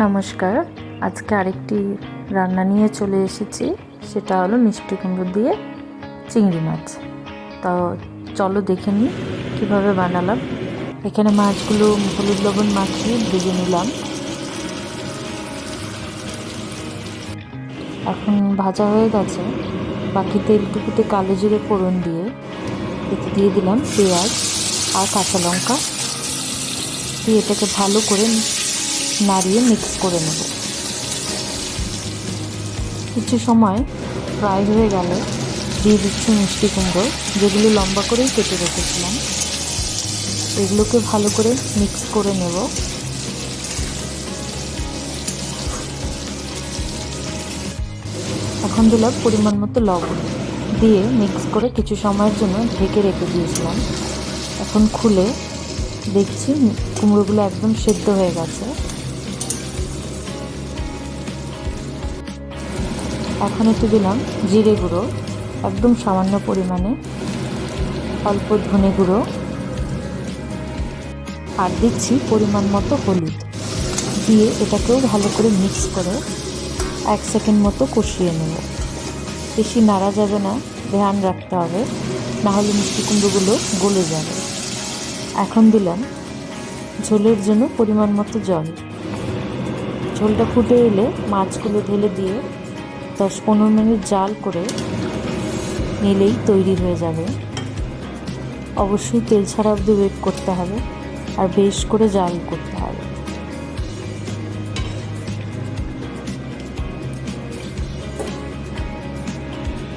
নমস্কার। আজকে আরেকটি রান্না নিয়ে চলে এসেছি, সেটা হলো মিষ্টি কুমড়ো দিয়ে চিংড়ি মাছ। তো চলো দেখে নিই কীভাবে বানালাম। এখানে মাছগুলো হলুদ লবণ মাখিয়ে ভেজে নিলাম। এখন ভাজা হয়ে গেছে, বাকি তেলটুকুতে কালো জিরে ফোড়ন দিয়ে এতে দিয়ে দিলাম পেঁয়াজ আর কাঁচা লঙ্কা দিয়ে এটাকে ভালো করে নাড়িয়ে মিক্স করে নেব। কিছু সময় ফ্রাই হয়ে গেলে দিয়ে দিচ্ছি মিষ্টি কুমড়ো, যেগুলো লম্বা করেই কেটে রেখেছিলাম। এগুলোকে ভালো করে মিক্স করে নেব। এখন দিলাম পরিমাণ মতো লবণ দিয়ে মিক্স করে কিছু সময়ের জন্য ঢেকে রেখে দিয়েছিলাম। এখন খুলে দেখছি কুমড়োগুলো একদম সেদ্ধ হয়ে গেছে। এখন একটু দিলাম জিরে গুঁড়ো, একদম সামান্য পরিমাণে, অল্প ধনে গুঁড়ো, আর দিচ্ছি পরিমাণ মতো হলুদ দিয়ে এটাকেও ভালো করে মিক্স করে 1 সেকেন্ড মতো কষিয়ে নেব। বেশি নাড়া যাবে না, ধ্যান রাখতে হবে, নাহলে মিষ্টি কুমড়োগুলো গলে যাবে। এখন দিলাম ঝোলের জন্য পরিমাণ মতো জল। ঝোলটা ফুটে এলে মাছগুলো ঢেলে দিয়ে 10-15 মিনিট জাল করে নিলেই তৈরি হয়ে যাবে। অবশ্যই তেল ছাড়া অবধি ওয়েট করতে হবে আর বেশ করে জাল করতে হবে।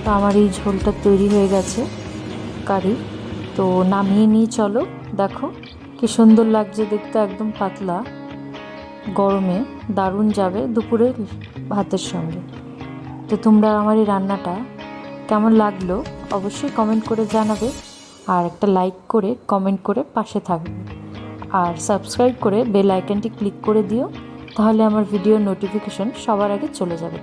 তো আমার এই ঝোলটা তৈরি হয়ে গেছে কারি। তো নামিয়ে নিয়ে চলো, দেখো কি সুন্দর লাগছে দেখতে, একদম পাতলা, গরমে দারুণ যাবে দুপুরে ভাতের সঙ্গে। তো তোমরা আমার এই রান্নাটা কেমন লাগলো অবশ্যই কমেন্ট করে জানাবে, আর একটা লাইক করে কমেন্ট করে পাশে থাকবে, আর সাবস্ক্রাইব করে বেল আইকনটি ক্লিক করে দিও, তাহলে আমার ভিডিও নোটিফিকেশন সবার আগে চলে যাবে।